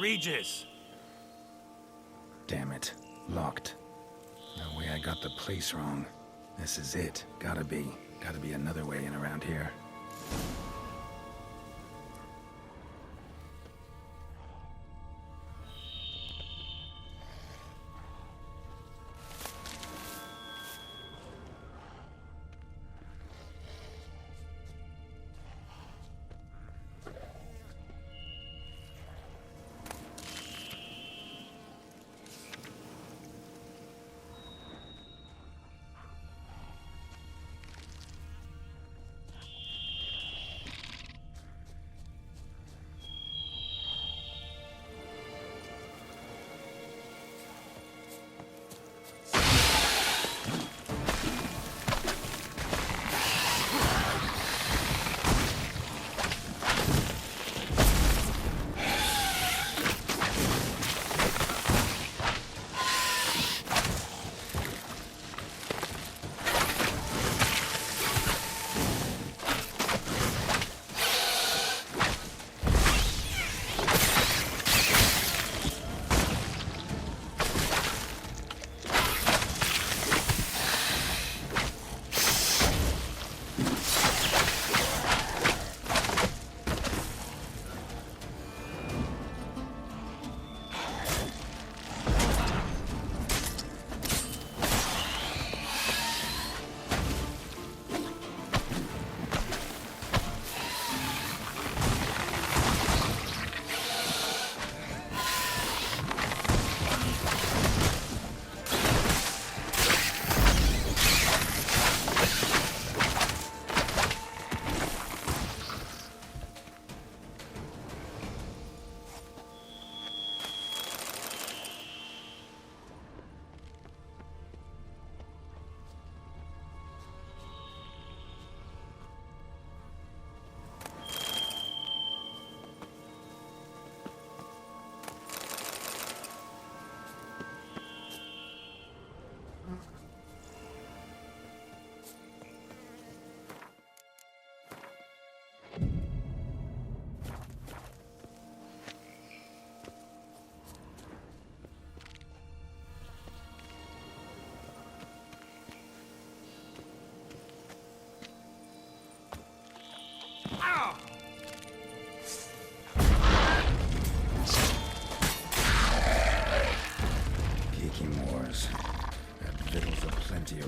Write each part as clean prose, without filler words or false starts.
Regis! Damn it. Locked. No way I got the place wrong. This is it. Gotta be. Gotta be another way in around here.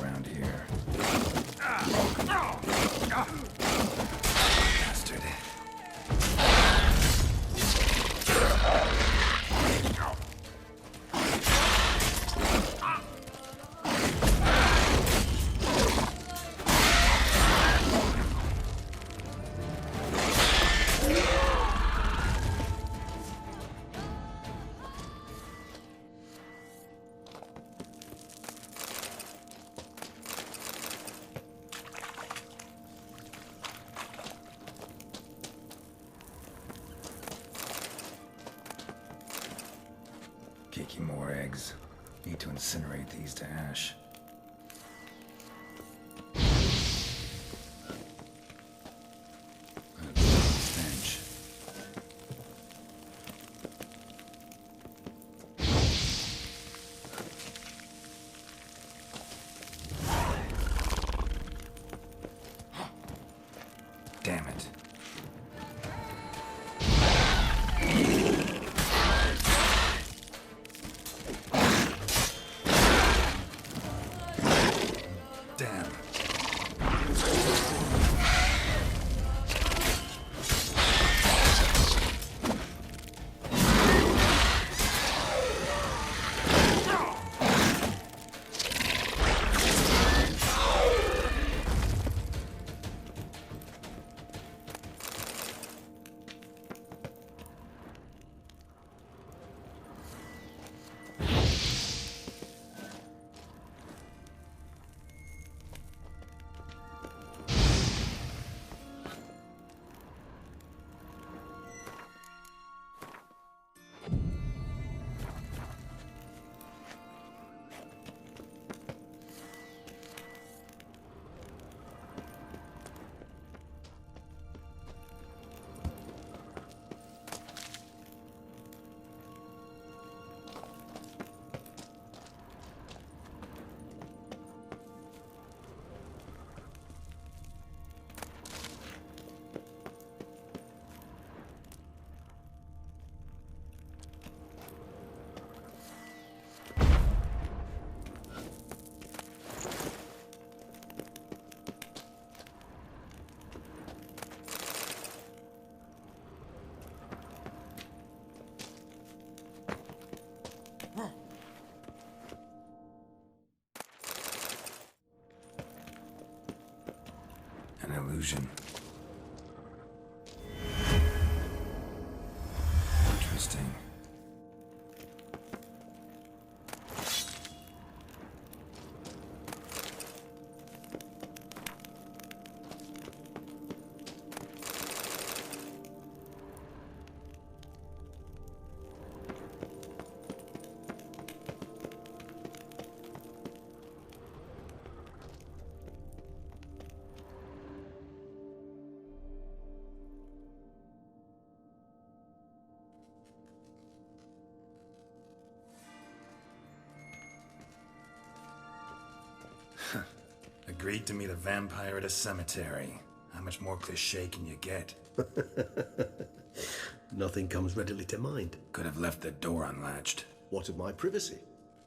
Around here. Bastard. Kicking more eggs. Need to incinerate these to ash. Stench. Damn it. illusion. Interesting. Agreed to meet a vampire at a cemetery. How much more cliché can you get? Nothing comes readily to mind. Could have left the door unlatched. What of my privacy?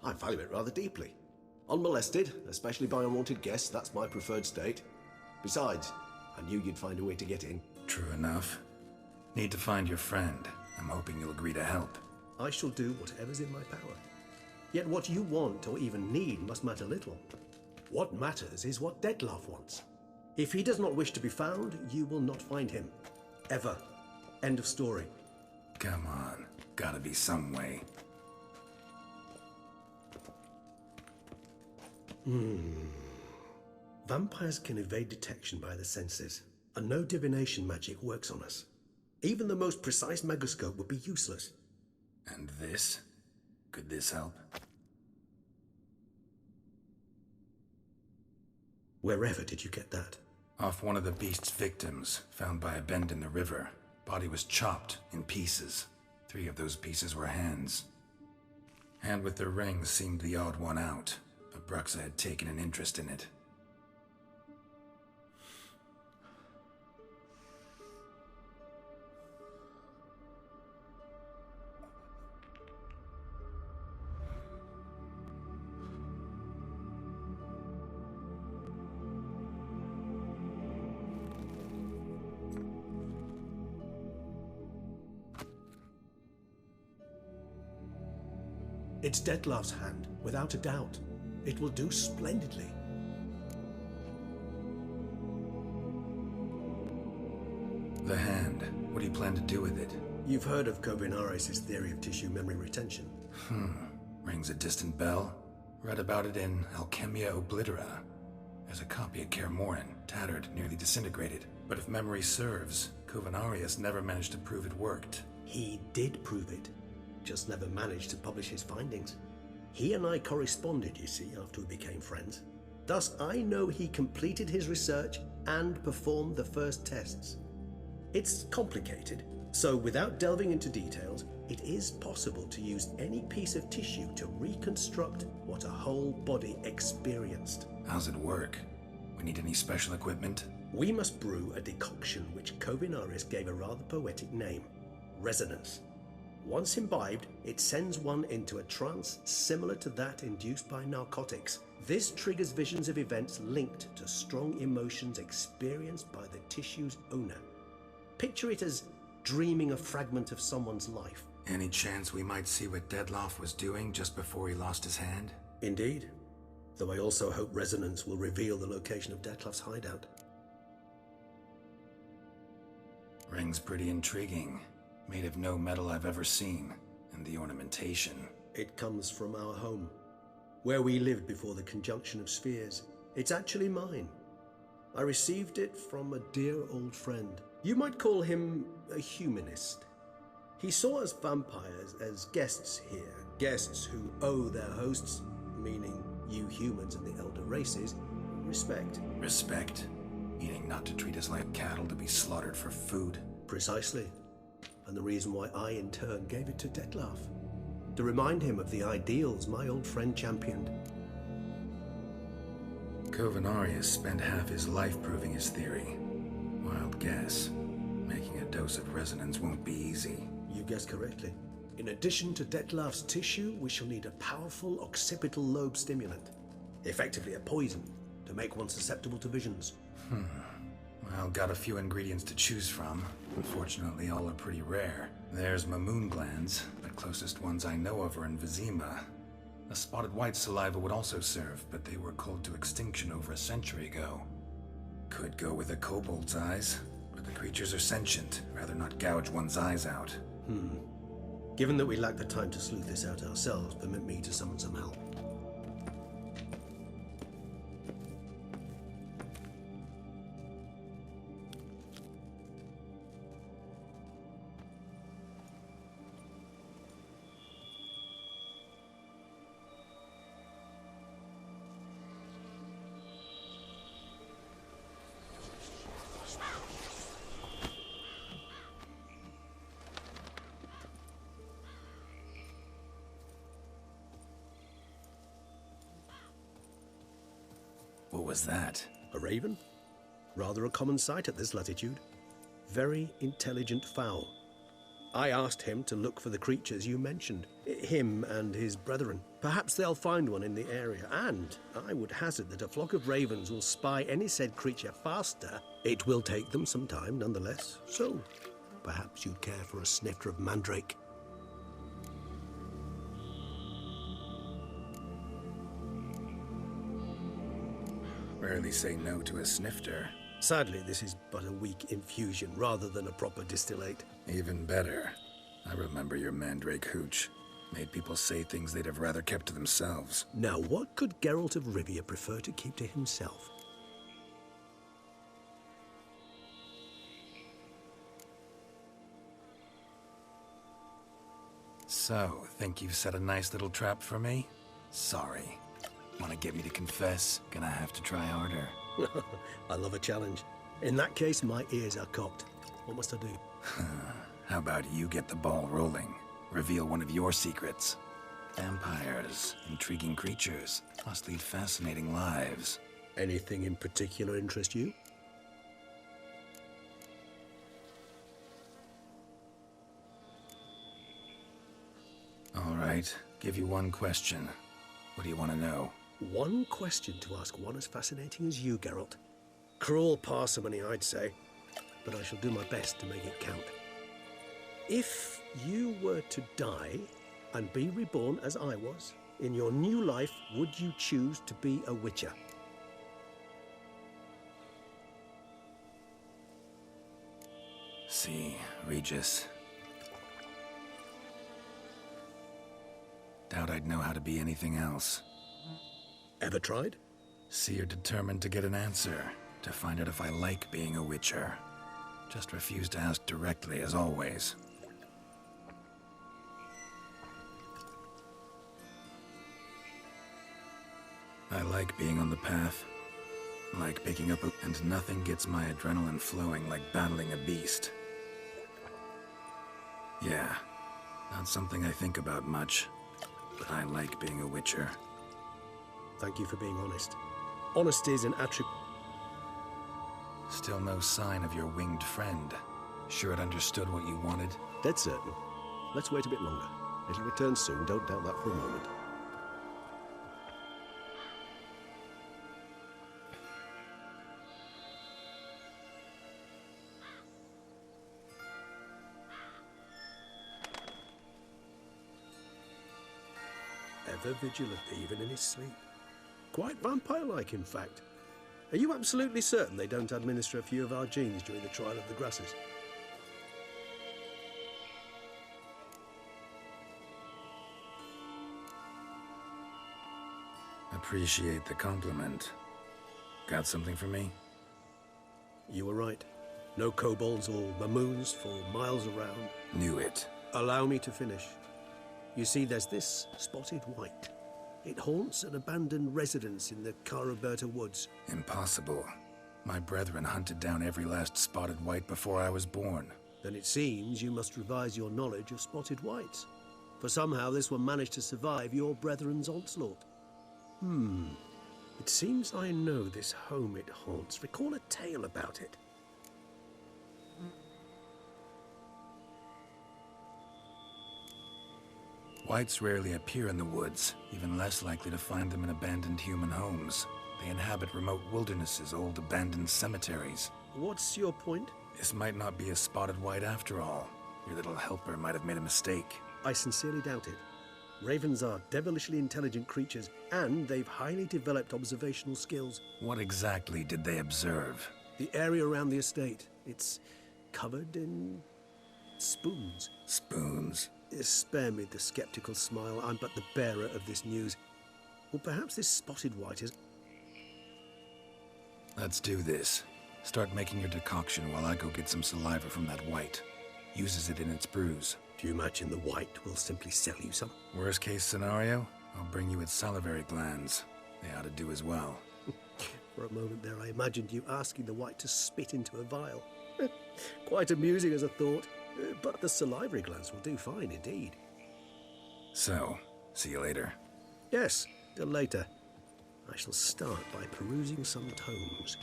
I value it rather deeply. Unmolested, especially by unwanted guests, that's my preferred state. Besides, I knew you'd find a way to get in. True enough. Need to find your friend. I'm hoping you'll agree to help. I shall do whatever's in my power. Yet what you want or even need must matter little. What matters is what Detlef wants. If he does not wish to be found, you will not find him. Ever. End of story. Come on. Gotta be some way. Vampires can evade detection by the senses, and no divination magic works on us. Even the most precise megascope would be useless. And this? Could this help? Wherever did you get that? Off one of the beast's victims, found by a bend in the river. Body was chopped in pieces. 3 of those pieces were hands. Hand with the ring seemed the odd one out, but Bruxa had taken an interest in it. It's Detlef's hand, without a doubt. It will do splendidly. The hand. What do you plan to do with it? You've heard of Kovinaris' theory of tissue memory retention. Rings a distant bell. Read about it in Alchemia Oblitera. There's a copy of Kaer Morhen, tattered, nearly disintegrated. But if memory serves, Kovinaris never managed to prove it worked. He did prove it. Just never managed to publish his findings. He and I corresponded, you see, after we became friends. Thus, I know he completed his research and performed the first tests. It's complicated, so without delving into details, it is possible to use any piece of tissue to reconstruct what a whole body experienced. How's it work? We need any special equipment? We must brew a decoction which Kovinaris gave a rather poetic name, resonance. Once imbibed, it sends one into a trance similar to that induced by narcotics. This triggers visions of events linked to strong emotions experienced by the tissue's owner. Picture it as dreaming a fragment of someone's life. Any chance we might see what Detlef was doing just before he lost his hand? Indeed. Though I also hope resonance will reveal the location of Detlef's hideout. Ring's pretty intriguing. Made of no metal I've ever seen, and the ornamentation. It comes from our home, where we lived before the conjunction of spheres. It's actually mine. I received it from a dear old friend. You might call him a humanist. He saw us vampires as guests here, guests who owe their hosts, meaning you humans and the elder races, respect. Respect? Meaning not to treat us like cattle to be slaughtered for food? Precisely. And the reason why I, in turn, gave it to Detlef. To remind him of the ideals my old friend championed. Kovinaris spent half his life proving his theory. Wild guess. Making a dose of resonance won't be easy. You guessed correctly. In addition to Detlef's tissue, we shall need a powerful occipital lobe stimulant. Effectively a poison, to make one susceptible to visions. Well, got a few ingredients to choose from. Unfortunately, all are pretty rare. There's Mamoon glands, but closest ones I know of are in Vizima. A spotted white saliva would also serve, but they were culled to extinction over a century ago. Could go with a kobold's eyes, but the creatures are sentient. Rather not gouge one's eyes out. Given that we lack the time to sleuth this out ourselves, permit me to summon some help. What was that? A raven? Rather a common sight at this latitude. Very intelligent fowl. I asked him to look for the creatures you mentioned. Him and his brethren. Perhaps they'll find one in the area, and I would hazard that a flock of ravens will spy any said creature faster. It will take them some time, nonetheless. So, perhaps you'd care for a snifter of mandrake. Rarely say no to a snifter. Sadly, this is but a weak infusion rather than a proper distillate. Even better. I remember your mandrake hooch. Made people say things they'd have rather kept to themselves. Now, what could Geralt of Rivia prefer to keep to himself? So, think you've set a nice little trap for me? Sorry. Want to get me to confess? Gonna have to try harder. I love a challenge. In that case, my ears are cocked. What must I do? How about you get the ball rolling? Reveal one of your secrets. Vampires, intriguing creatures, must lead fascinating lives. Anything in particular interest you? All right, give you one question. What do you want to know? One question to ask one as fascinating as you, Geralt. Cruel parsimony, I'd say, but I shall do my best to make it count. If you were to die and be reborn as I was, in your new life, would you choose to be a witcher? See, Regis. Doubt I'd know how to be anything else. Ever tried? See, you're determined to get an answer, to find out if I like being a witcher. Just refuse to ask directly, as always. I like being on the path. Like picking up and nothing gets my adrenaline flowing like battling a beast. Yeah, not something I think about much, but I like being a witcher. Thank you for being honest. Honesty is an attribute. Still no sign of your winged friend. Sure it understood what you wanted? Dead certain. Let's wait a bit longer. It'll return soon, don't doubt that for a moment. Ever vigilant, even in his sleep. Quite vampire-like, in fact. Are you absolutely certain they don't administer a few of our genes during the trial of the grasses? Appreciate the compliment. Got something for me? You were right. No kobolds or mamoons for miles around. Knew it. Allow me to finish. You see, there's this spotted white. It haunts an abandoned residence in the Caraberta woods. Impossible. My brethren hunted down every last spotted white before I was born. Then it seems you must revise your knowledge of spotted whites. For somehow this one managed to survive your brethren's onslaught. It seems I know this home it haunts. Recall a tale about it. Whites rarely appear in the woods, even less likely to find them in abandoned human homes. They inhabit remote wildernesses, old abandoned cemeteries. What's your point? This might not be a spotted white after all. Your little helper might have made a mistake. I sincerely doubt it. Ravens are devilishly intelligent creatures, and they've highly developed observational skills. What exactly did they observe? The area around the estate. It's covered in spoons. Spoons? Spare me the skeptical smile. I'm but the bearer of this news. Or perhaps this spotted white is... Let's do this. Start making your decoction while I go get some saliva from that white. Uses it in its brews. Do you imagine the white will simply sell you some? Worst case scenario, I'll bring you its salivary glands. They ought to do as well. For a moment there, I imagined you asking the white to spit into a vial. Quite amusing as a thought, but the salivary glands will do fine indeed. So, see you later. Yes, till later. I shall start by perusing some tomes.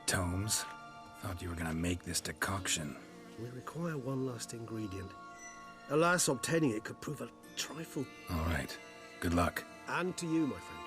Tomes? Thought you were gonna make this decoction. We require one last ingredient. Alas, obtaining it could prove a trifle. All right. Good luck. And to you, my friend.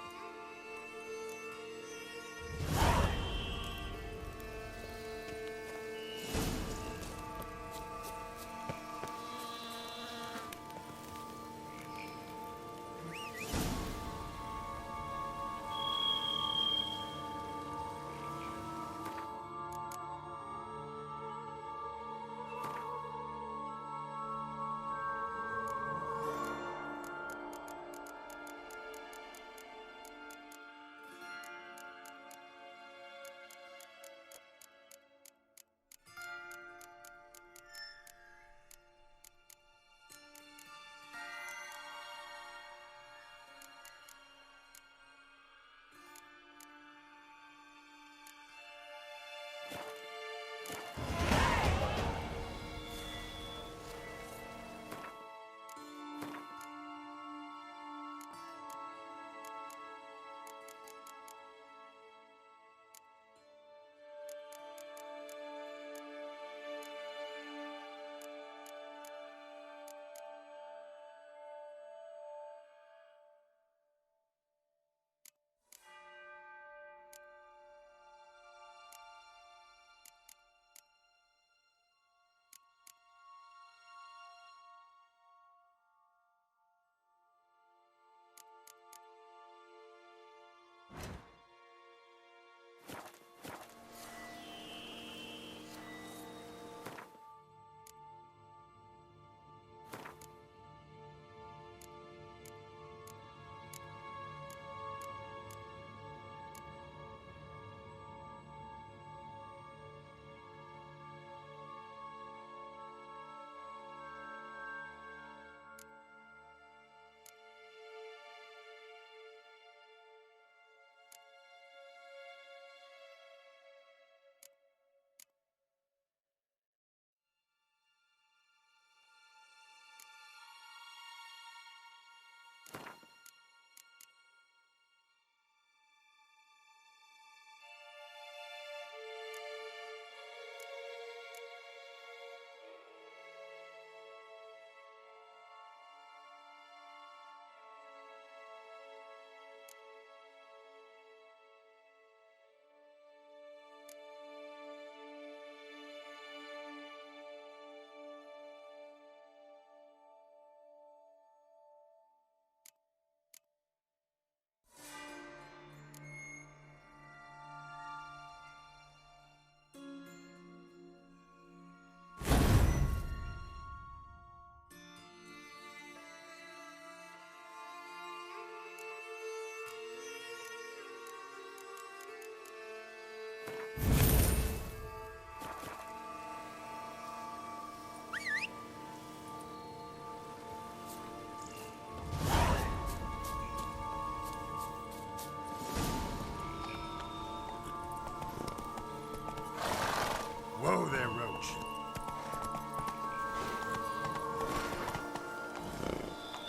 Whoa there, Roach.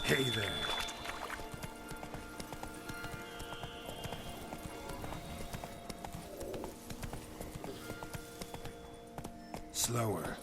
Hey there. Slower.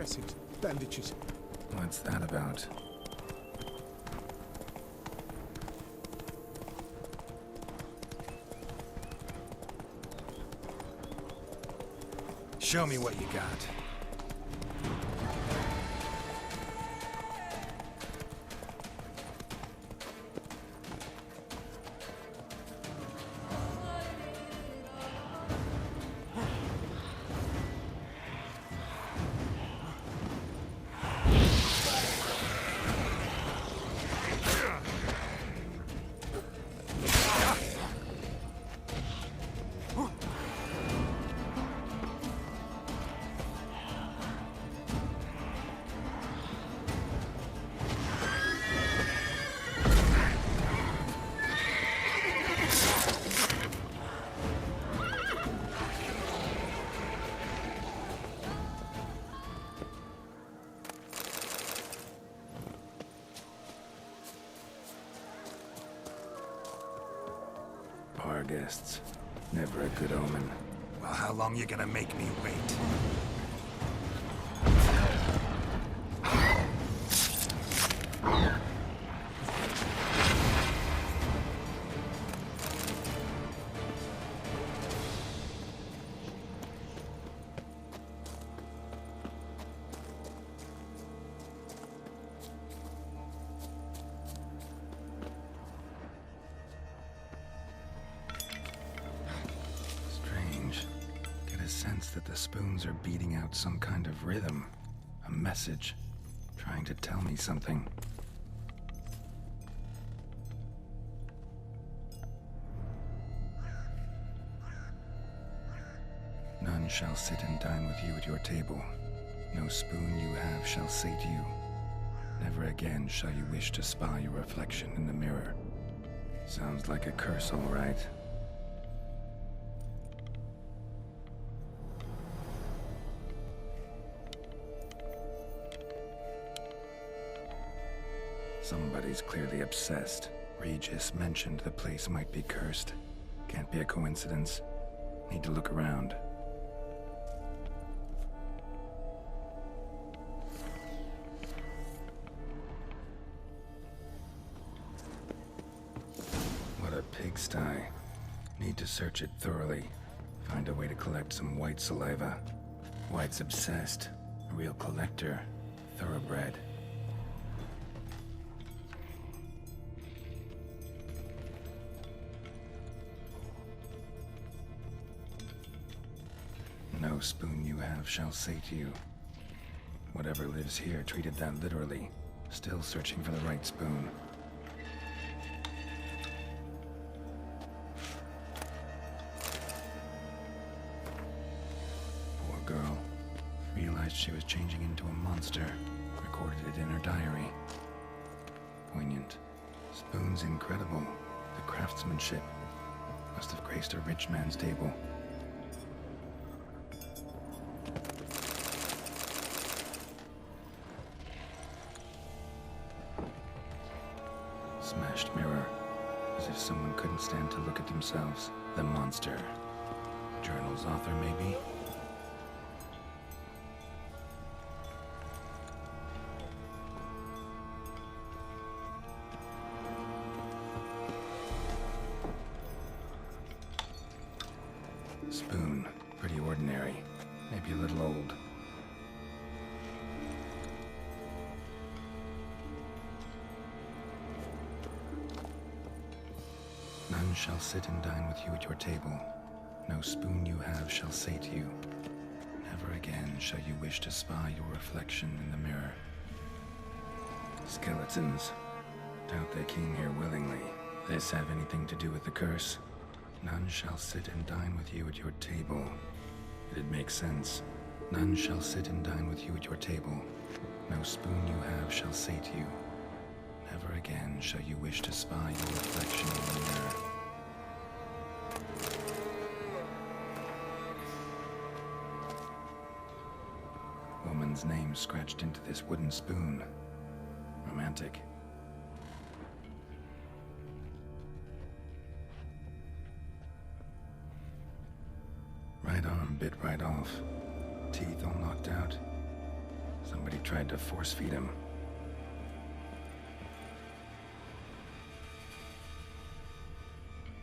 dressings, bandages. What's that about? Show me what you got. Bar guests. Never a good omen. Well, how long you gonna make me wait? Sense that the spoons are beating out some kind of rhythm, a message, trying to tell me something. None shall sit and dine with you at your table. No spoon you have shall say to you, never again shall you wish to spy your reflection in the mirror. Sounds like a curse, all right. Somebody's clearly obsessed. Regis mentioned the place might be cursed. Can't be a coincidence. Need to look around. What a pigsty. Need to search it thoroughly. Find a way to collect some white saliva. White's obsessed. A real collector. Thoroughbred. No spoon you have shall say to you. Whatever lives here treated that literally. Still searching for the right spoon. Poor girl. Realized she was changing into a monster. Recorded it in her diary. Poignant. Spoon's incredible. The craftsmanship. Must have graced a rich man's table. Smashed mirror. As if someone couldn't stand to look at themselves. The monster. Journal's author, maybe? Spoon. Pretty ordinary. Maybe a little old. None shall sit and dine with you at your table. No spoon you have shall say to you, never again shall you wish to spy your reflection in the mirror. Skeletons. Doubt they came here willingly. This have anything to do with the curse? None shall sit and dine with you at your table. It'd make sense. None shall sit and dine with you at your table. No spoon you have shall say to you, never again shall you wish to spy your reflection in the mirror. Woman's name scratched into this wooden spoon. Romantic. Right arm bit right off. Teeth all knocked out. Somebody tried to force feed him.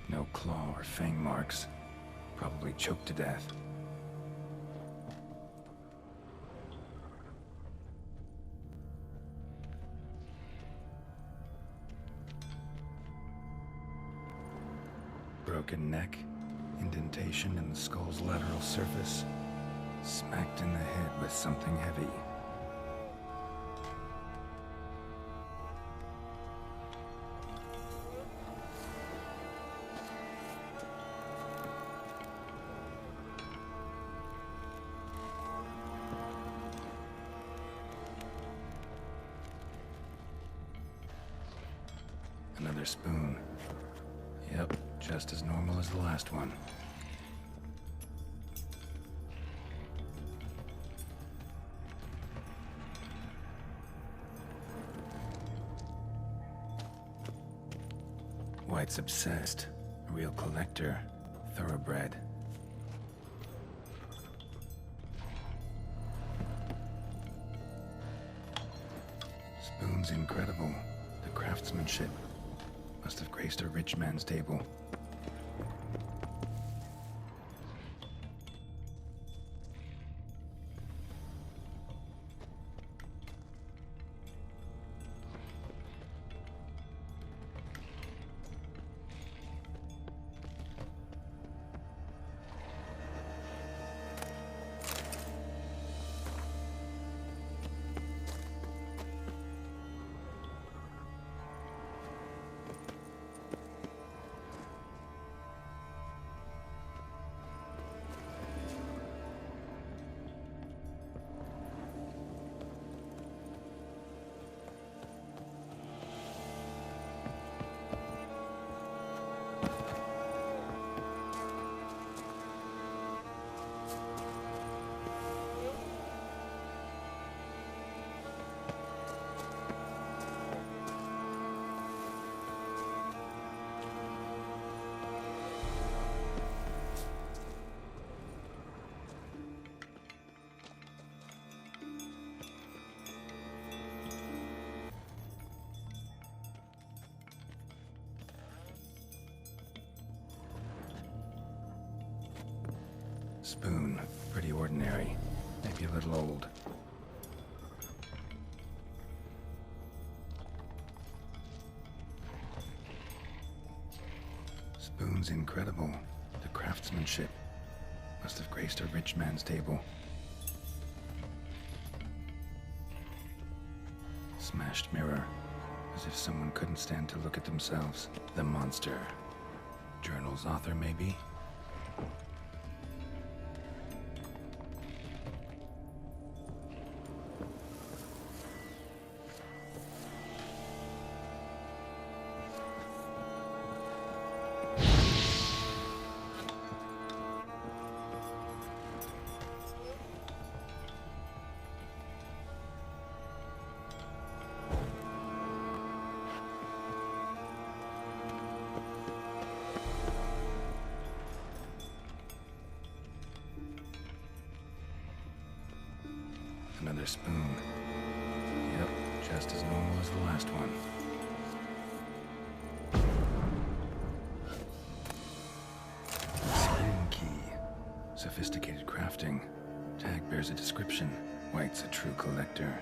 No claw or fang marks. Probably choked to death. Broken neck, indentation in the skull's lateral surface, smacked in the head with something heavy. Another spoon. Yep, just as normal as the last one. White's obsessed. A real collector. Thoroughbred. Spoon's incredible. The craftsmanship must have graced a rich man's table. Spoon, pretty ordinary, maybe a little old. Spoon's incredible. The craftsmanship must have graced a rich man's table. Smashed mirror, as if someone couldn't stand to look at themselves. The monster. Journal's author, maybe? Another spoon. Yep, just as normal as the last one. Spoon key. Sophisticated crafting. Tag bears a description. White's a true collector.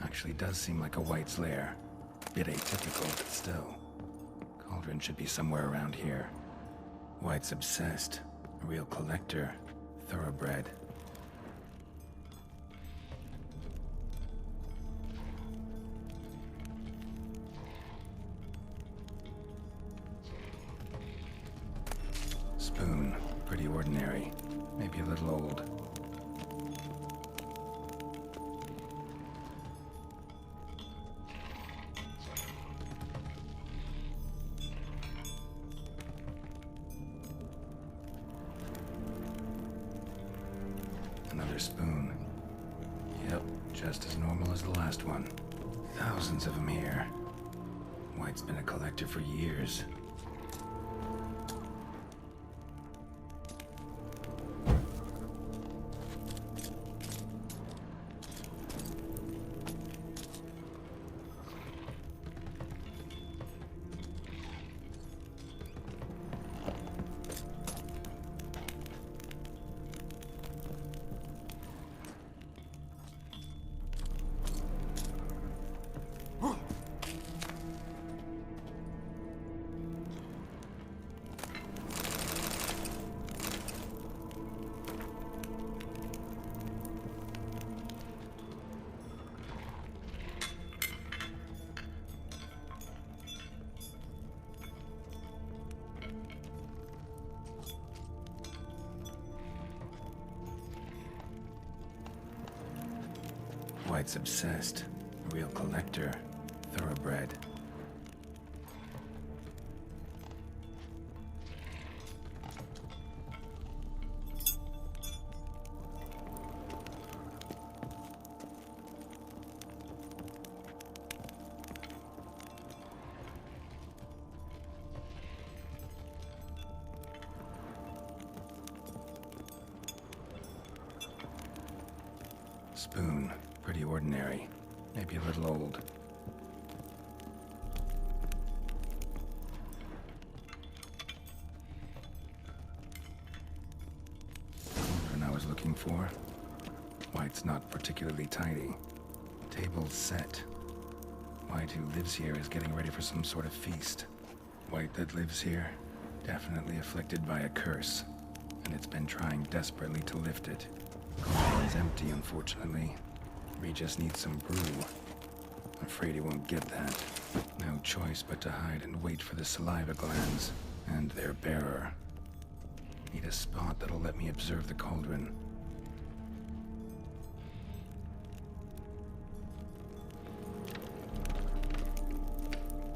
Actually does seem like a White's lair. Bit atypical, but still. Cauldron should be somewhere around here. White's obsessed. A real collector. Thoroughbred. Spoon. Pretty ordinary. Maybe a little old. Another spoon. Yep, just as normal as the last one. Thousands of them here. White's been a collector for years. White's obsessed. A real collector. Thoroughbred. Spoon. Pretty ordinary. Maybe a little old. Cauldron I was looking for. White's not particularly tidy. Table's set. White, who lives here, is getting ready for some sort of feast. White that lives here, definitely afflicted by a curse, and it's been trying desperately to lift it. Cauldron's empty, unfortunately. We just need some brew. I'm afraid he won't get that. No choice but to hide and wait for the saliva glands and their bearer. Need a spot that'll let me observe the cauldron.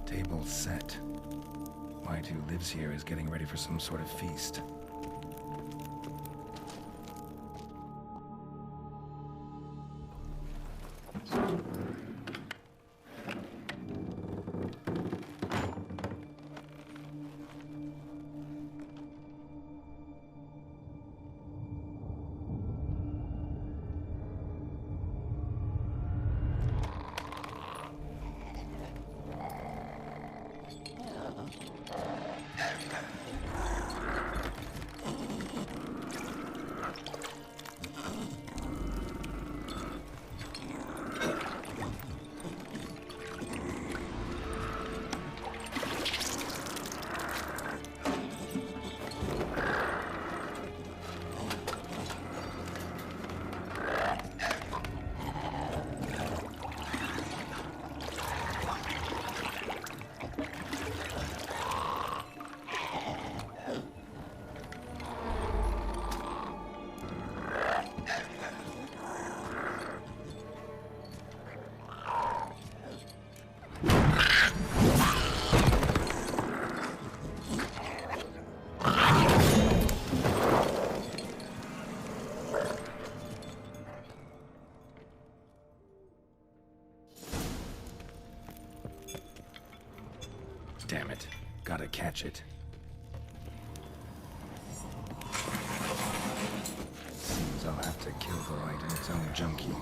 Table set. White, who lives here, is getting ready for some sort of feast. Damn it. Gotta catch it. Seems I'll have to kill the light in its own junkie.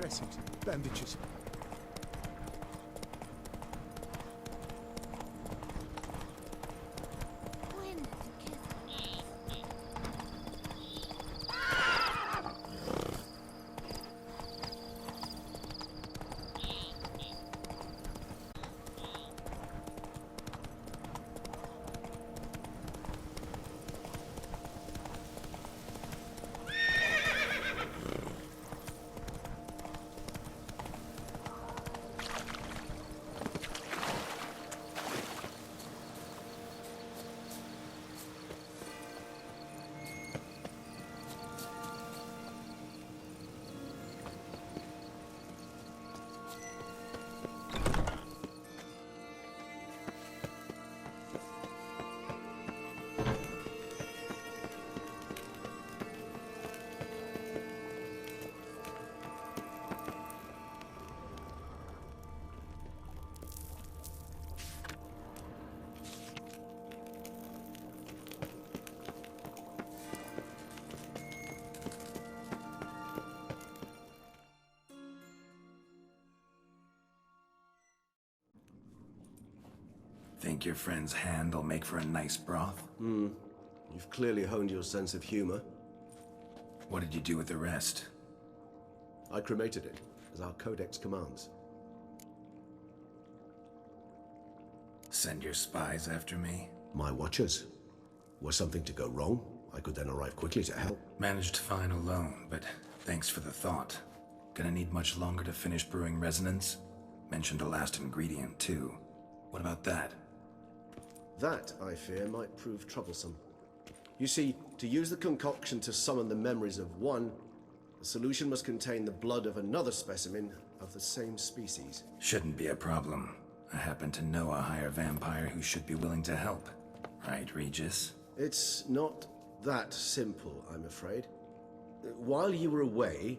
Dressings, bandages. Think your friend's hand will make for a nice broth? You've clearly honed your sense of humor. What did you do with the rest? I cremated it, as our codex commands. Send your spies after me? My watchers. Were something to go wrong, I could then arrive quickly to help. Managed fine alone, but thanks for the thought. Gonna need much longer to finish brewing resonance? Mentioned a last ingredient, too. What about that? That, I fear, might prove troublesome. You see, to use the concoction to summon the memories of one, the solution must contain the blood of another specimen of the same species. Shouldn't be a problem. I happen to know a higher vampire who should be willing to help. Right, Regis? It's not that simple, I'm afraid. While you were away,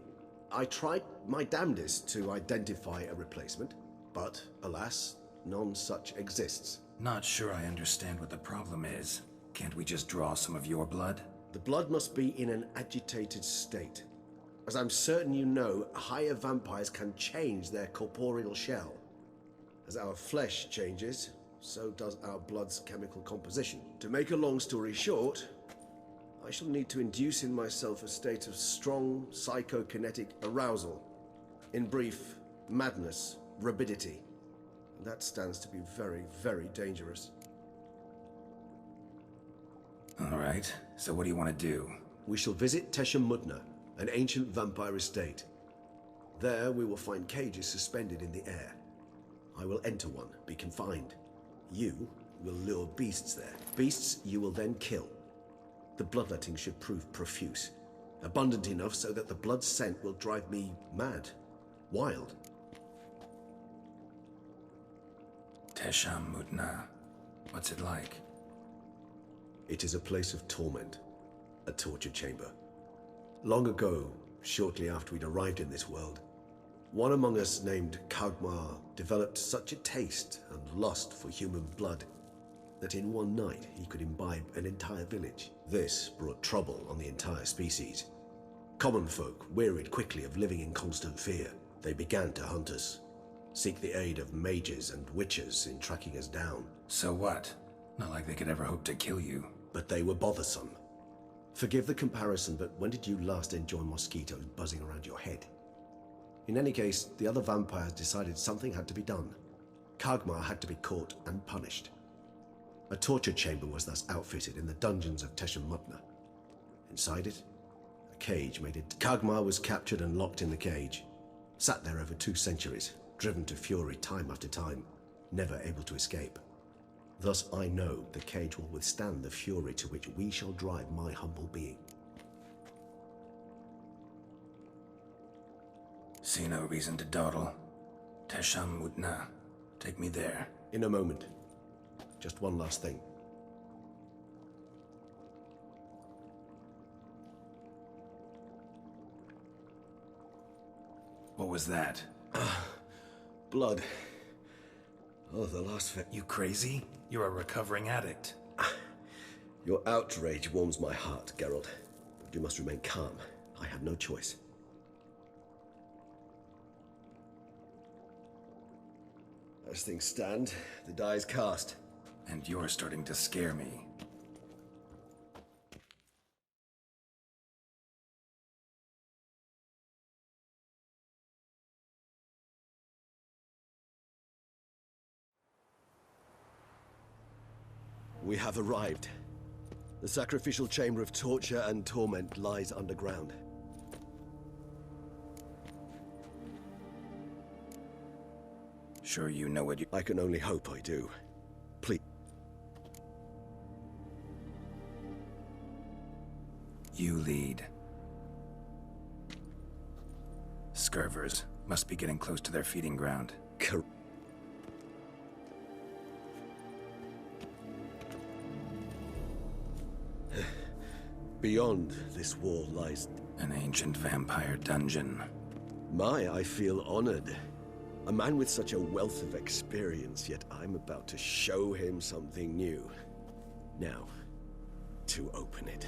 I tried my damnedest to identify a replacement, but alas, none such exists. Not sure I understand what the problem is. Can't we just draw some of your blood? The blood must be in an agitated state. As I'm certain you know, higher vampires can change their corporeal shell. As our flesh changes, so does our blood's chemical composition. To make a long story short, I shall need to induce in myself a state of strong psychokinetic arousal. In brief, madness, rabidity. That stands to be very, very dangerous. All right, so what do you want to do? We shall visit Teshamudna, an ancient vampire estate. There we will find cages suspended in the air. I will enter one, be confined. You will lure beasts there. Beasts you will then kill. The bloodletting should prove profuse. Abundant enough so that the blood scent will drive me mad. Wild. Teshamudna. What's it like? It is a place of torment. A torture chamber. Long ago, shortly after we'd arrived in this world, one among us named Kagmar developed such a taste and lust for human blood that in one night he could imbibe an entire village. This brought trouble on the entire species. Common folk wearied quickly of living in constant fear. They began to hunt us, seek the aid of mages and witches in tracking us down. So what? Not like they could ever hope to kill you. But they were bothersome. Forgive the comparison, but when did you last enjoy mosquitoes buzzing around your head? In any case, the other vampires decided something had to be done. Kagmar had to be caught and punished. A torture chamber was thus outfitted in the dungeons of Teshamudna. Inside it, a cage made it. Kagmar was captured and locked in the cage. Sat there over 2 centuries, driven to fury time after time, never able to escape. Thus I know the cage will withstand the fury to which we shall drive my humble being. See no reason to dawdle. Teshamudna. Take me there. In a moment. Just one last thing. What was that? Blood. Oh, the last You crazy? You're a recovering addict. Your outrage warms my heart, Geralt. But you must remain calm. I have no choice. As things stand, the die is cast. And you're starting to scare me. We have arrived. The sacrificial chamber of torture and torment lies underground. Sure you know what you... I can only hope I do. Please. You lead. Scurvers must be getting close to their feeding ground. Beyond this wall lies... An ancient vampire dungeon. I feel honored. A man with such a wealth of experience, yet I'm about to show him something new. Now, to open it.